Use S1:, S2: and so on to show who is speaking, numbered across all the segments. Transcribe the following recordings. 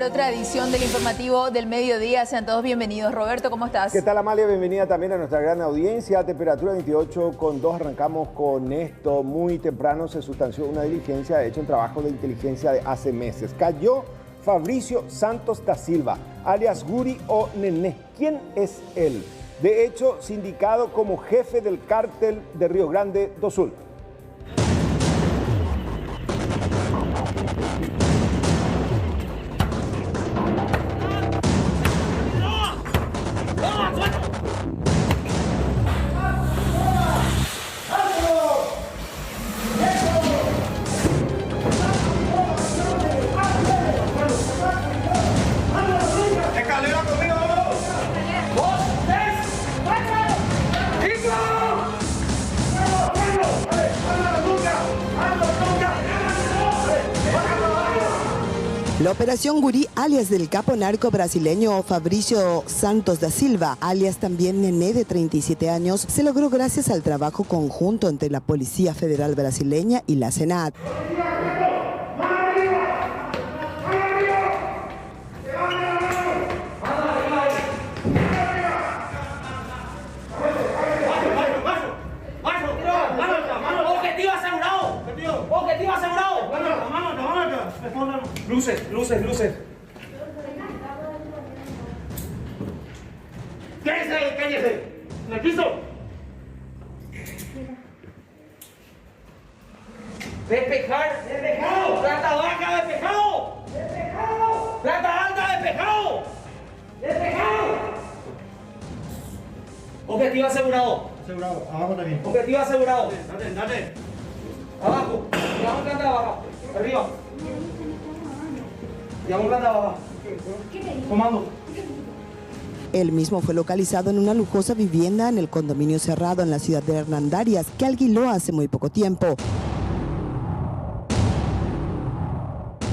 S1: Otra edición del informativo del mediodía, sean todos bienvenidos. Roberto, ¿cómo estás?
S2: ¿Qué tal, Amalia? Bienvenida también a nuestra gran audiencia. Temperatura 28,2. Arrancamos con esto. Muy temprano se sustanció una diligencia, hecho un trabajo de inteligencia de hace meses. Cayó Fabricio Santos da Silva, alias Guri o Nené. ¿Quién es él? De hecho, sindicado como jefe del cártel de Río Grande do Sul.
S3: La operación Guri, alias del capo narco brasileño Fabricio Santos da Silva, alias también Nené, de 37 años, se logró gracias al trabajo conjunto entre la Policía Federal brasileña y la SENAT.
S4: Luces. Cállese. En el piso. Despejado. Planta baja, despejado. Planta alta, despejado. Objetivo asegurado.
S5: Abajo también.
S4: Objetivo asegurado.
S5: Dale.
S4: Abajo. Digamos planta baja. Arriba. Digamos planta baja. Comando.
S3: Él mismo fue localizado en una lujosa vivienda en el condominio cerrado en la ciudad de Hernandarias, que alquiló hace muy poco tiempo.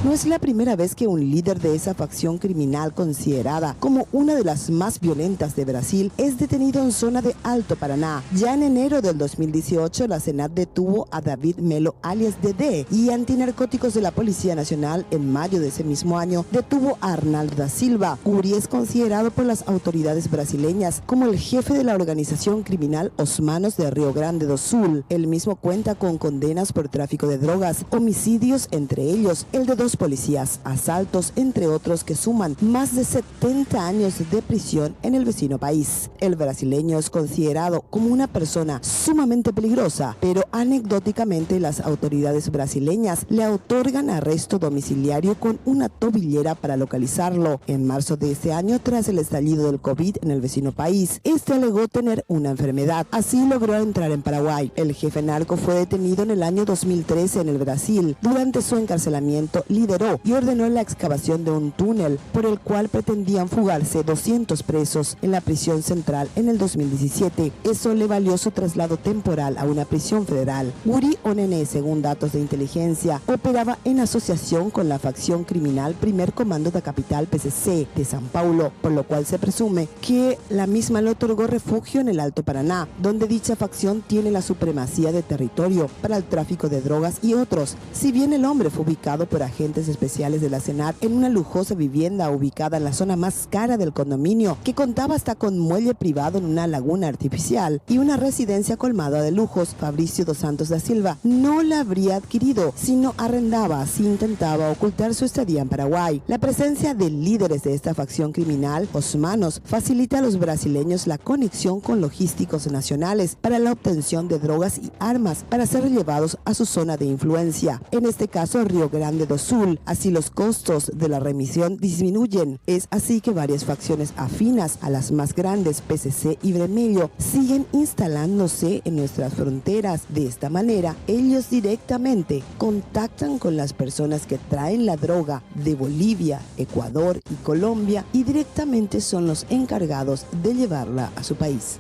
S3: No es la primera vez que un líder de esa facción criminal considerada como una de las más violentas de Brasil es detenido en zona de Alto Paraná. Ya en enero del 2018, la SENAT detuvo a David Melo, alias Dedé, y Antinarcóticos de la Policía Nacional en mayo de ese mismo año detuvo a Arnaldo da Silva. Guri es considerado por las autoridades brasileñas como el jefe de la organización criminal Os Manos de Río Grande do Sul. Él mismo cuenta con condenas por tráfico de drogas, homicidios, entre ellos el de 2 policías, asaltos, entre otros, que suman más de 70 años de prisión en el vecino país. El brasileño es considerado como una persona sumamente peligrosa, pero anecdóticamente las autoridades brasileñas le otorgan arresto domiciliario con una tobillera para localizarlo. En marzo de este año, tras el estallido del COVID en el vecino país, este alegó tener una enfermedad. Así logró entrar en Paraguay. El jefe narco fue detenido en el año 2013 en el Brasil. Durante su encarcelamiento, lideró y ordenó la excavación de un túnel por el cual pretendían fugarse 200 presos en la prisión central en el 2017. Eso le valió su traslado temporal a una prisión federal. Guri o Nené, según datos de inteligencia, operaba en asociación con la facción criminal Primer Comando da Capital PCC de São Paulo, por lo cual se presume que la misma le otorgó refugio en el Alto Paraná, donde dicha facción tiene la supremacía de territorio para el tráfico de drogas y otros. Si bien el hombre fue ubicado por agentes especiales de la SENAT en una lujosa vivienda ubicada en la zona más cara del condominio, que contaba hasta con muelle privado en una laguna artificial y una residencia colmada de lujos, Fabricio dos Santos da Silva no la habría adquirido, sino arrendaba, si intentaba ocultar su estadía en Paraguay. La presencia de líderes de esta facción criminal, Os Manos, facilita a los brasileños la conexión con logísticos nacionales para la obtención de drogas y armas para ser llevados a su zona de influencia, en este caso Río Grande do Sul. Así los costos de la remisión disminuyen. Es así que varias facciones afinas a las más grandes, PCC y Vermelho, siguen instalándose en nuestras fronteras. De esta manera, ellos directamente contactan con las personas que traen la droga de Bolivia, Ecuador y Colombia y directamente son los encargados de llevarla a su país.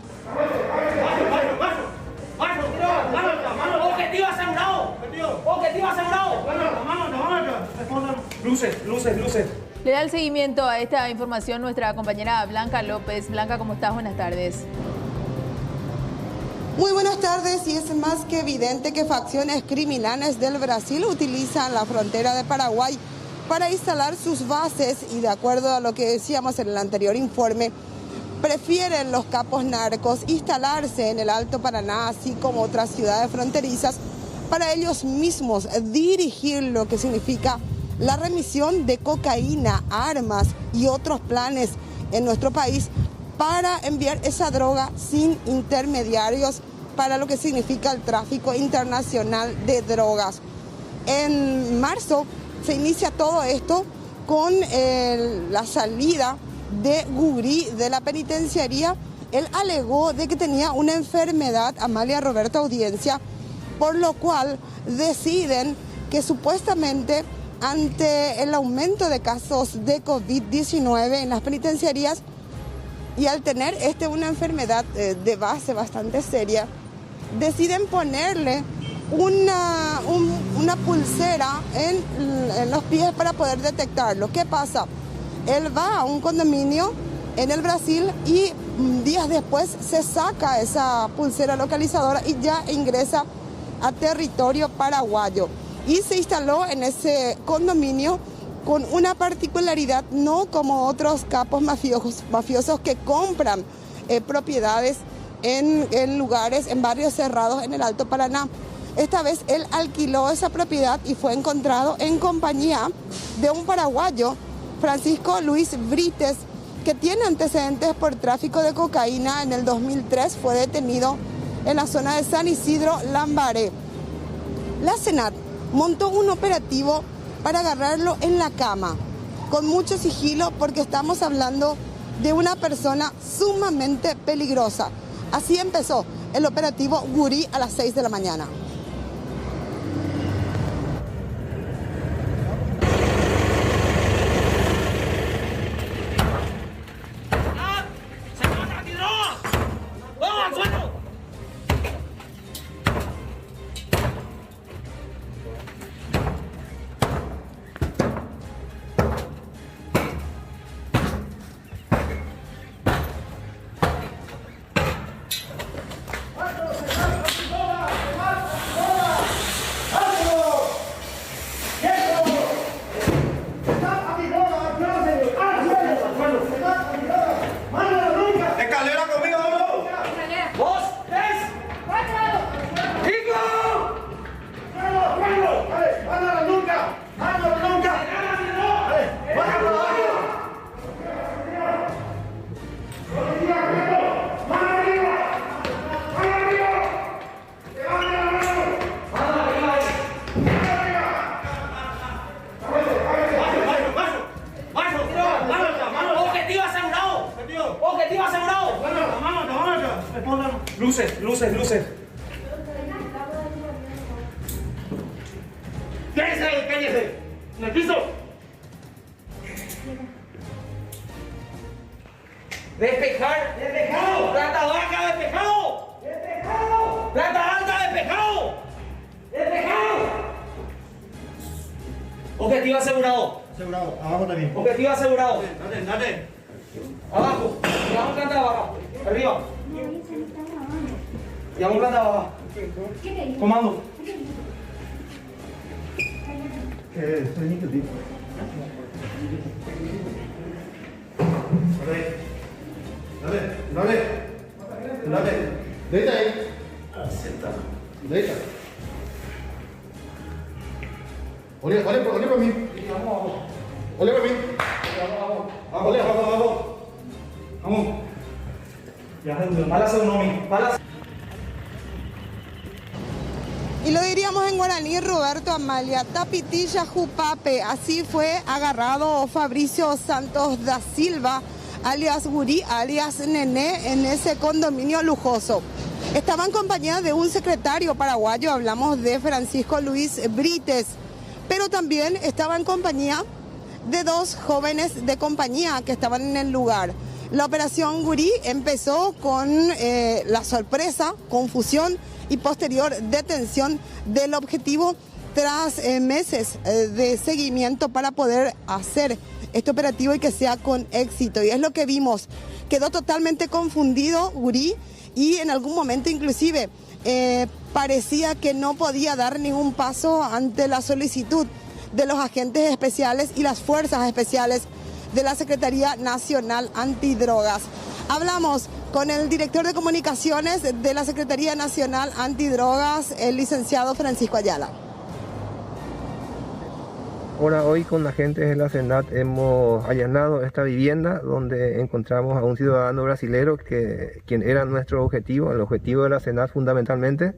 S4: Objetivo asegurado. Luces.
S1: Le da el seguimiento a esta información nuestra compañera Blanca López. Blanca, ¿cómo estás? Buenas tardes.
S6: Muy buenas tardes, y es más que evidente que facciones criminales del Brasil utilizan la frontera de Paraguay para instalar sus bases y, de acuerdo a lo que decíamos en el anterior informe, prefieren los capos narcos instalarse en el Alto Paraná, así como otras ciudades fronterizas, para ellos mismos dirigir lo que significa la remisión de cocaína, armas y otros planes en nuestro país para enviar esa droga sin intermediarios para lo que significa el tráfico internacional de drogas. En marzo se inicia todo esto con la salida de Guri de la penitenciaría. Él alegó de que tenía una enfermedad, Amalia Roberta Audiencia, por lo cual deciden que supuestamente ante el aumento de casos de COVID-19 en las penitenciarías y al tener una enfermedad de base bastante seria, deciden ponerle una pulsera en los pies para poder detectarlo. ¿Qué pasa? Él va a un condominio en el Brasil y días después se saca esa pulsera localizadora y ya ingresa a territorio paraguayo. Y se instaló en ese condominio con una particularidad, no como otros capos mafiosos que compran propiedades en lugares, en barrios cerrados en el Alto Paraná. Esta vez él alquiló esa propiedad y fue encontrado en compañía de un paraguayo, Francisco Luis Brites, que tiene antecedentes por tráfico de cocaína. En el 2003 fue detenido en la zona de San Isidro, Lambaré. La SENAT montó un operativo para agarrarlo en la cama, con mucho sigilo, porque estamos hablando de una persona sumamente peligrosa. Así empezó el operativo Guri a las 6 de la mañana.
S4: Luces. Cállese. En el piso. Despejar. Despejado. Plata baja, despejado. Despejado. Plata alta, despejado. Despejado. Objetivo asegurado.
S5: Asegurado, abajo también.
S4: Objetivo asegurado.
S5: Date.
S4: Abajo. Llevamos planta baja. Arriba. Llevamos planta baja. Comando.
S5: Dale. Deita ahí. Deita. Olha para mí. Olha para mí. Vamos.
S4: Balas económicas. Balas.
S6: Y lo diríamos en guaraní, Roberto Amalia, tapitilla jupape. Así fue agarrado Fabricio Santos da Silva, alias Guri, alias Nené, en ese condominio lujoso. Estaba en compañía de un secretario paraguayo, hablamos de Francisco Luis Brites, pero también estaba en compañía de dos jóvenes de compañía que estaban en el lugar. La operación Guri empezó con la sorpresa, confusión y posterior detención del objetivo tras meses de seguimiento para poder hacer este operativo y que sea con éxito. Y es lo que vimos. Quedó totalmente confundido Guri y en algún momento inclusive parecía que no podía dar ningún paso ante la solicitud de los agentes especiales y las fuerzas especiales de la Secretaría Nacional Antidrogas. Hablamos con el director de comunicaciones de la Secretaría Nacional Antidrogas, el licenciado Francisco Ayala.
S7: Ahora hoy con agentes de la SENAT hemos allanado esta vivienda donde encontramos a un ciudadano brasilero quien era nuestro objetivo, el objetivo de la SENAT fundamentalmente.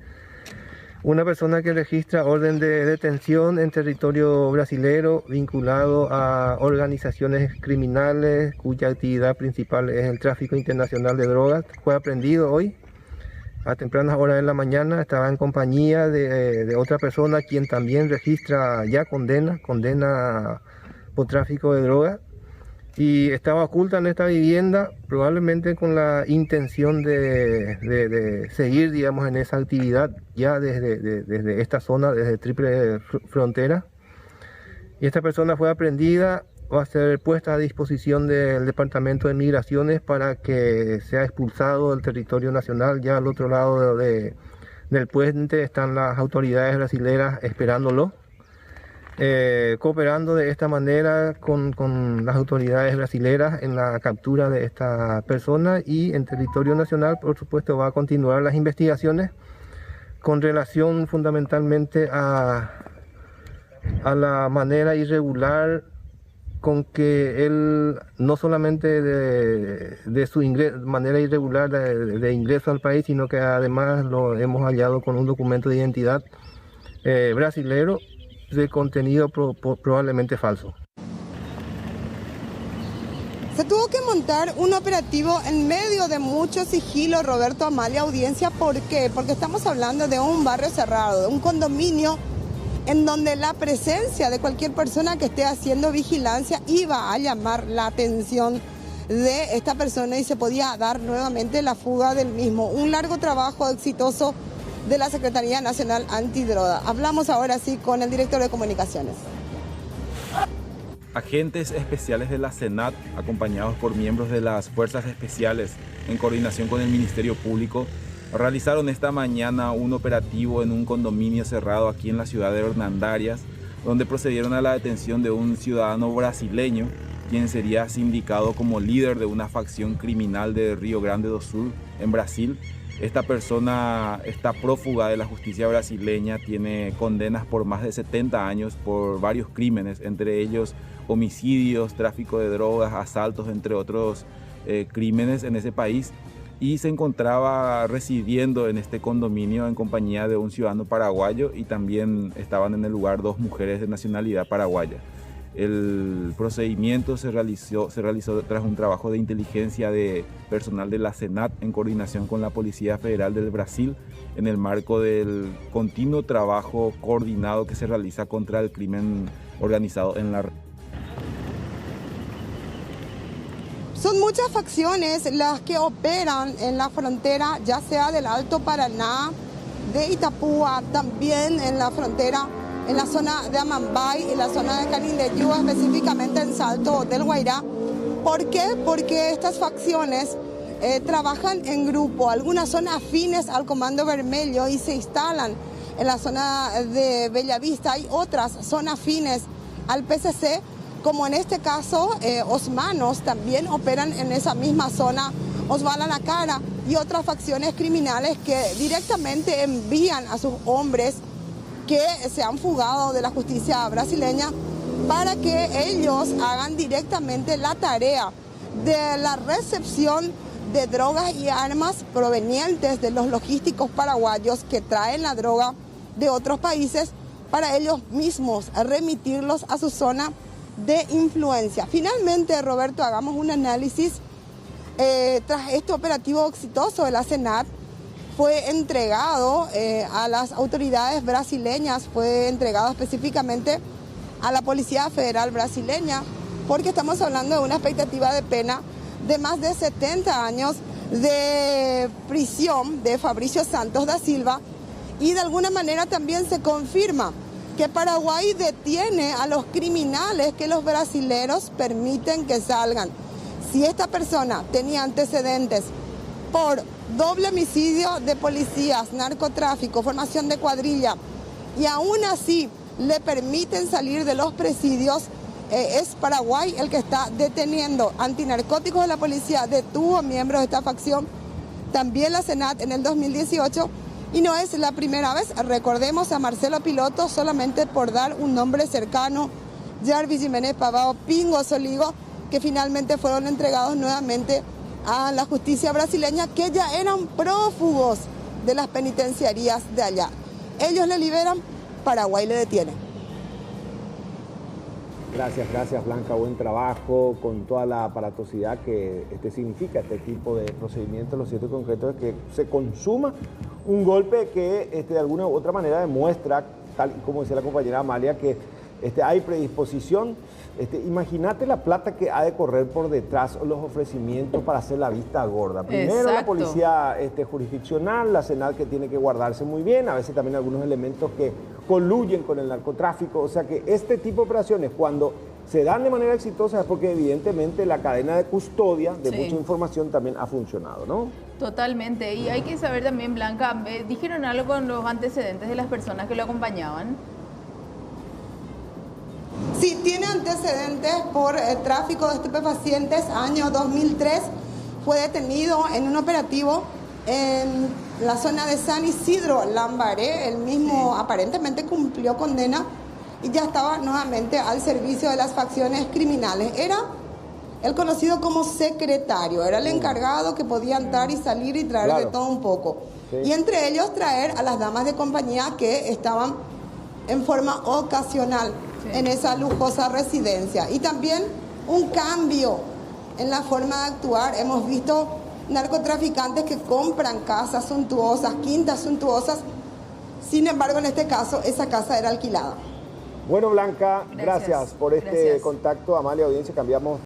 S7: Una persona que registra orden de detención en territorio brasilero vinculado a organizaciones criminales cuya actividad principal es el tráfico internacional de drogas. Fue aprehendido hoy a tempranas horas de la mañana, estaba en compañía de otra persona quien también registra ya condena por tráfico de drogas y estaba oculta en esta vivienda probablemente con la intención de seguir, digamos, en esa actividad ya desde esta zona, desde Triple Frontera. Y esta persona fue aprehendida, va a ser puesta a disposición del Departamento de Migraciones para que sea expulsado del territorio nacional. Ya al otro lado del puente están las autoridades brasileras esperándolo, cooperando de esta manera con las autoridades brasileras en la captura de esta persona, y en territorio nacional, por supuesto, va a continuar las investigaciones con relación fundamentalmente a la manera irregular con que él, no solamente de su manera irregular de ingreso al país, sino que además lo hemos hallado con un documento de identidad brasilero de contenido probablemente falso.
S6: Se tuvo que montar un operativo en medio de mucho sigilo, Roberto, Amalia, audiencia. ¿Por qué? Porque estamos hablando de un barrio cerrado, de un condominio en donde la presencia de cualquier persona que esté haciendo vigilancia iba a llamar la atención de esta persona y se podía dar nuevamente la fuga del mismo. Un largo trabajo exitoso de la Secretaría Nacional Antidroga. Hablamos ahora sí con el director de comunicaciones.
S8: Agentes especiales de la SENAT, acompañados por miembros de las Fuerzas Especiales en coordinación con el Ministerio Público, realizaron esta mañana un operativo en un condominio cerrado aquí en la ciudad de Hernandarias, donde procedieron a la detención de un ciudadano brasileño, quien sería sindicado como líder de una facción criminal de Río Grande do Sul, en Brasil. Esta persona está prófuga de la justicia brasileña, tiene condenas por más de 70 años por varios crímenes, entre ellos homicidios, tráfico de drogas, asaltos, entre otros crímenes en ese país, y se encontraba residiendo en este condominio en compañía de un ciudadano paraguayo, y también estaban en el lugar dos mujeres de nacionalidad paraguaya. El procedimiento se realizó tras un trabajo de inteligencia de personal de la SENAT en coordinación con la Policía Federal del Brasil, en el marco del continuo trabajo coordinado que se realiza contra el crimen organizado en la red.
S6: Son muchas facciones las que operan en la frontera, ya sea del Alto Paraná, de Itapúa, también en la frontera, en la zona de Amambay, en la zona de Canindeyú, específicamente en Salto del Guairá. ¿Por qué? Porque estas facciones trabajan en grupo, algunas son afines al Comando Vermelho y se instalan en la zona de Bellavista, hay otras son afines al PCC, como en este caso osmanos también operan en esa misma zona, Osvaldo La Cara y otras facciones criminales que directamente envían a sus hombres que se han fugado de la justicia brasileña para que ellos hagan directamente la tarea de la recepción de drogas y armas provenientes de los logísticos paraguayos que traen la droga de otros países para ellos mismos remitirlos a su zona de influencia. Finalmente, Roberto, hagamos un análisis. Tras este operativo exitoso de la SENAT, fue entregado a las autoridades brasileñas, fue entregado específicamente a la Policía Federal brasileña, porque estamos hablando de una expectativa de pena de más de 70 años de prisión de Fabricio Santos da Silva, y de alguna manera también se confirma que Paraguay detiene a los criminales que los brasileros permiten que salgan. Si esta persona tenía antecedentes por doble homicidio de policías, narcotráfico, formación de cuadrilla, y aún así le permiten salir de los presidios. Es Paraguay el que está deteniendo. Antinarcóticos de la policía detuvo miembros de esta facción, también la Senat en el 2018, y no es la primera vez. Recordemos a Marcelo Piloto, solamente por dar un nombre cercano, Jarvis Jiménez Pavao, Pingo Soligo, que finalmente fueron entregados nuevamente a la justicia brasileña, que ya eran prófugos de las penitenciarías de allá. Ellos le liberan, Paraguay le detiene.
S2: Gracias Blanca, buen trabajo con toda la aparatosidad que significa este tipo de procedimiento. Lo cierto y concreto es que se consuma un golpe que de alguna u otra manera demuestra, tal como decía la compañera Amalia, que hay predisposición. Imagínate la plata que ha de correr por detrás o los ofrecimientos para hacer la vista gorda. Primero la policía jurisdiccional, la Senat que tiene que guardarse muy bien, a veces también algunos elementos que coluyen con el narcotráfico. O sea que este tipo de operaciones, cuando se dan de manera exitosa, es porque evidentemente la cadena de custodia de mucha información también ha funcionado, ¿no?
S1: Totalmente. Y hay que saber también, Blanca, ¿dijeron algo con los antecedentes de las personas que lo acompañaban?
S6: Sí, tiene antecedentes por tráfico de estupefacientes. Año 2003 fue detenido en un operativo en la zona de San Isidro, Lambaré. Él mismo aparentemente cumplió condena y ya estaba nuevamente al servicio de las facciones criminales. Era el conocido como secretario, era el encargado que podía entrar y salir y traer de todo un poco. Y entre ellos traer a las damas de compañía que estaban en forma ocasional en esa lujosa residencia. Y también un cambio en la forma de actuar. Hemos visto narcotraficantes que compran casas suntuosas, quintas suntuosas. Sin embargo, en este caso, esa casa era alquilada.
S2: Bueno, Blanca, gracias por este contacto. Amalia, audiencia, cambiamos.